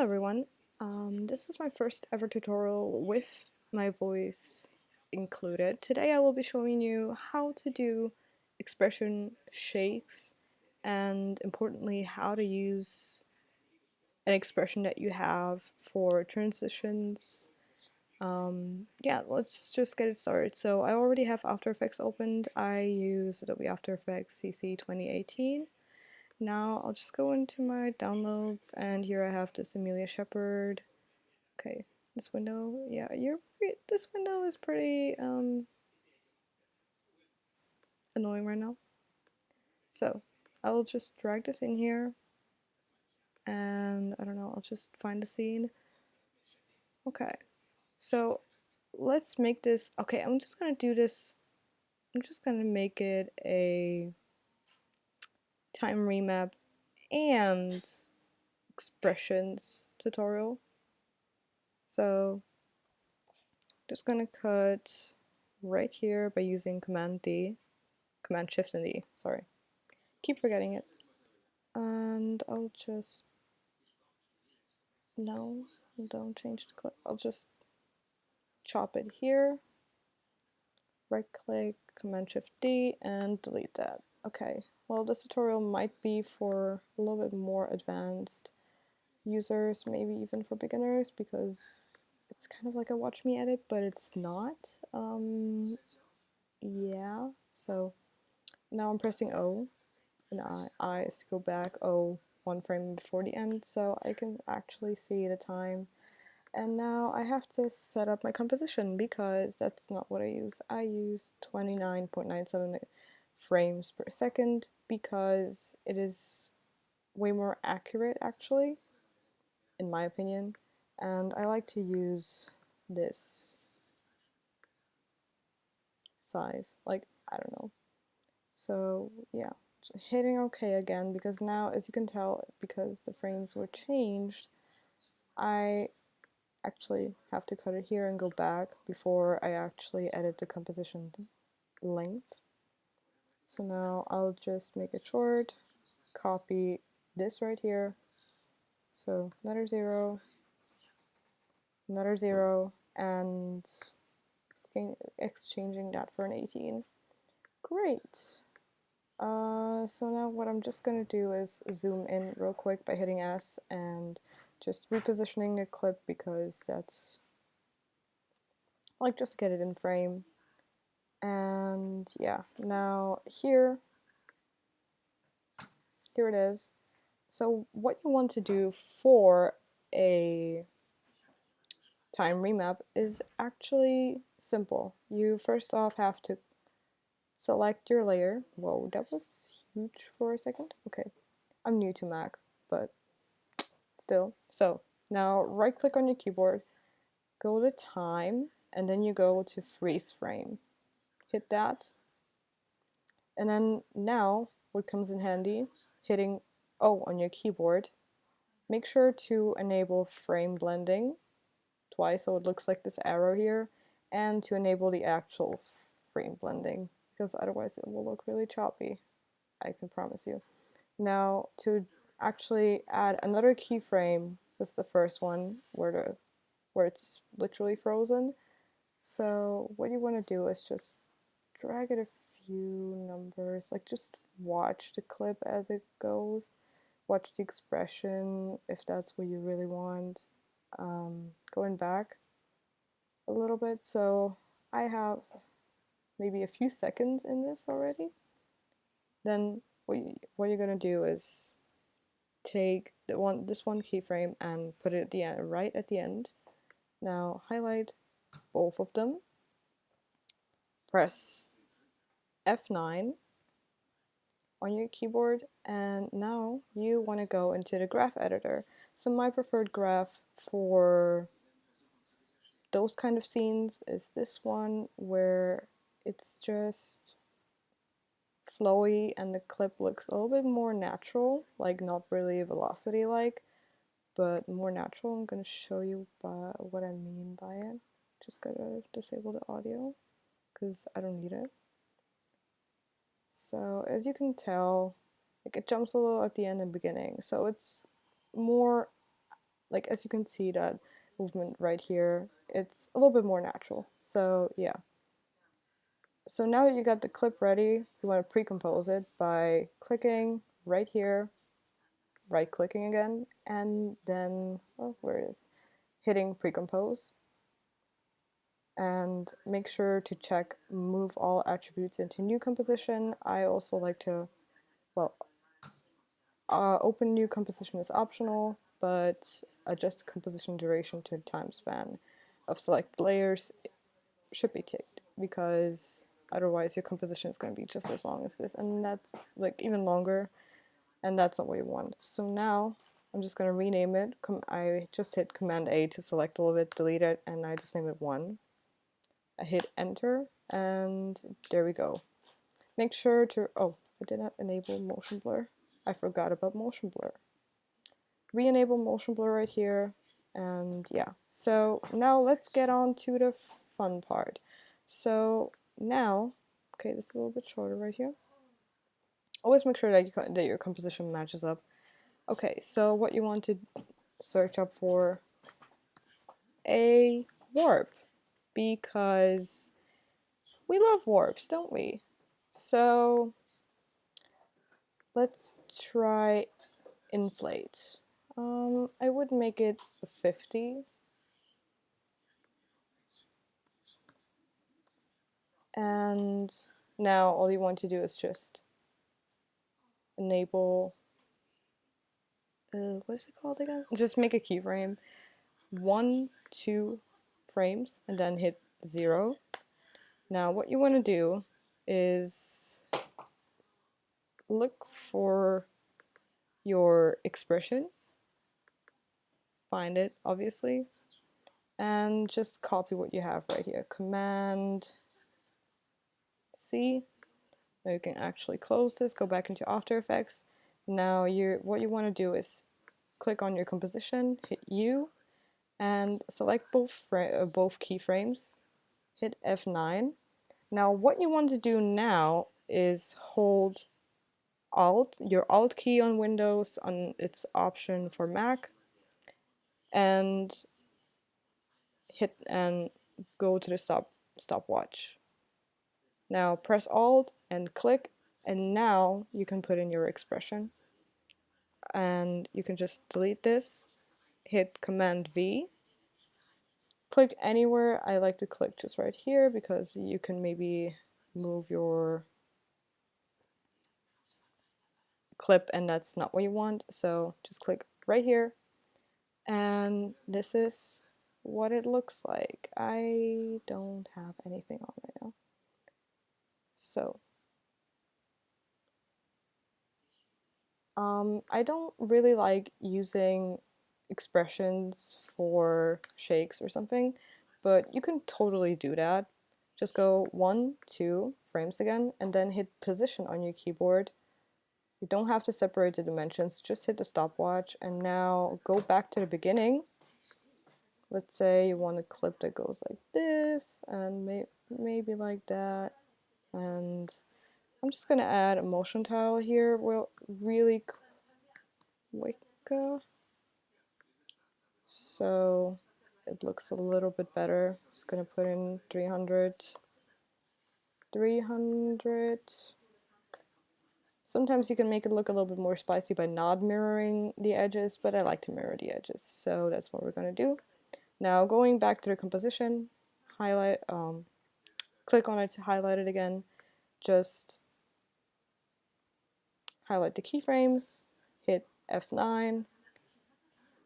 everyone. This is my first ever tutorial with my voice included. Today I will be showing you how to do expression shakes and importantly how to use an expression that you have for transitions. Yeah, let's just get it started. So I already have After Effects opened. I use Adobe After Effects CC 2018. Now I'll just go into my downloads and here I have this Amelia Shepherd. Okay, this window, yeah, this window is pretty annoying right now. So I will just drag this in here and I don't know, I'll just find a scene. Okay, so let's make this, okay, I'm just gonna do this, I'm just gonna make it a time remap and expressions tutorial. So just gonna cut right here by using Command D, Command Shift and D, sorry. Keep forgetting it. And I'll just, no, don't change the clip. I'll just chop it here, right click, Command Shift D, and delete that. Okay, well this tutorial might be for a little bit more advanced users, maybe even for beginners, because it's kind of like a watch me edit, but it's not. Yeah, so now I'm pressing O, and I is to go back, O, one frame before the end, so I can actually see the time. And now I have to set up my composition because that's not what I use. I use 29.97 frames per second because it is way more accurate actually, in my opinion. And I like to use this size, like, I don't know. So yeah, hitting OK again because now, as you can tell, because the frames were changed, I actually have to cut it here and go back before I actually edit the composition length. So now I'll just make it short, copy this right here, so another 0, and exchanging that for an 18. Great. So now what I'm just going to do is zoom in real quick by hitting S and just repositioning the clip because that's, like, just get it in frame. And yeah, now here it is. So what you want to do for a time remap is actually simple. You first off have to select your layer. Whoa, that was huge for a second. Okay, I'm new to Mac, but still. So now right click on your keyboard, go to time, and then you go to freeze frame. Hit that. And then now what comes in handy, hitting O on your keyboard, make sure to enable frame blending twice so it looks like this arrow here, and to enable the actual frame blending because otherwise it will look really choppy, I can promise you. Now to actually add another keyframe, this is the first one where it's literally frozen. So what you want to do is just drag it a few numbers, like just watch the clip as it goes, watch the expression if that's what you really want. Going back a little bit, so I have maybe a few seconds in this already. Then what you're gonna do is take this one keyframe and put it at the end, right at the end. Now highlight both of them, press F9 on your keyboard, and now you want to go into the graph editor. So my preferred graph for those kind of scenes is this one where it's just flowy and the clip looks a little bit more natural, like not really velocity like, but more natural. I'm going to show you what I mean by it. Just gotta disable the audio because I don't need it. So as you can tell, like, it jumps a little at the end and beginning, so it's more like as you can see that movement right here, it's a little bit more natural. So yeah. So now that you got the clip ready, you want to pre-compose it by clicking right here, right-clicking again, and then, oh, where it is, hitting pre-compose. And make sure to check move all attributes into new composition. I also like to, well, open new composition is optional, but adjust composition duration to time span of select layers should be ticked, because otherwise your composition is going to be just as long as this, and that's like even longer, and that's not what you want. So now I'm just going to rename it. I just hit Command A to select all of it, delete it, and I just name it 1. I hit enter, and there we go. Make sure to, oh, I did not enable motion blur. I forgot about motion blur. Re-enable motion blur right here, and yeah. So now let's get on to the fun part. So now, okay, this is a little bit shorter right here. Always make sure that your composition matches up. Okay, so what you want to search up for a warp, because we love warps, don't we? So let's try inflate. I would make it a 50. And now all you want to do is just enable, what is it called again? Just make a keyframe, 1, 2 frames, and then hit 0. Now what you want to do is look for your expression, find it obviously, and just copy what you have right here. Command C. Now you can actually close this, go back into After Effects. Now what you want to do is click on your composition, hit U, and select both keyframes, hit F9. Now what you want to do now is hold Alt, your Alt key on Windows, on its option for Mac, and hit and go to the stopwatch. Now press Alt and click, and now you can put in your expression. And you can just delete this, hit Command V, click anywhere. I like to click just right here because you can maybe move your clip and that's not what you want. So just click right here, and this is what it looks like. I don't have anything on right now. So I don't really like using expressions for shakes or something, but you can totally do that. Just go 1, 2 frames again, and then hit position on your keyboard. You don't have to separate the dimensions, just hit the stopwatch, and now go back to the beginning. Let's say you want a clip that goes like this, and maybe like that, and I'm just gonna add a motion tile here, well, really quick, so it looks a little bit better. Just gonna put in 300. Sometimes you can make it look a little bit more spicy by not mirroring the edges, but I like to mirror the edges, so that's what we're gonna do. Now going back to the composition, highlight, click on it to highlight it again, just highlight the keyframes, hit F9,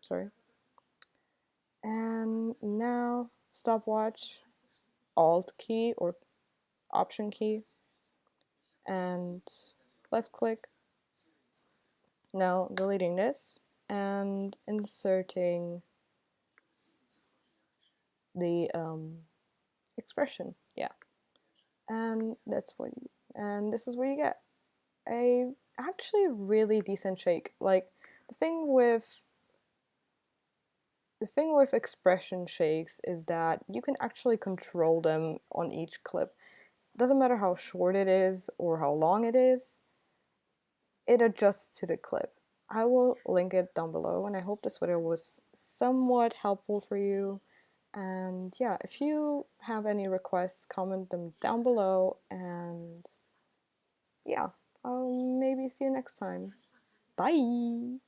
sorry, and now stopwatch, Alt key or Option key, and left click. Now deleting this and inserting the expression, yeah, and this is what you get. A actually really decent shake. Like the thing with expression shakes is that you can actually control them on each clip. Doesn't matter how short it is or how long it is, it adjusts to the clip. I will link it down below, and I hope this video was somewhat helpful for you. And yeah, if you have any requests, comment them down below, and yeah, I'll maybe see you next time. Bye!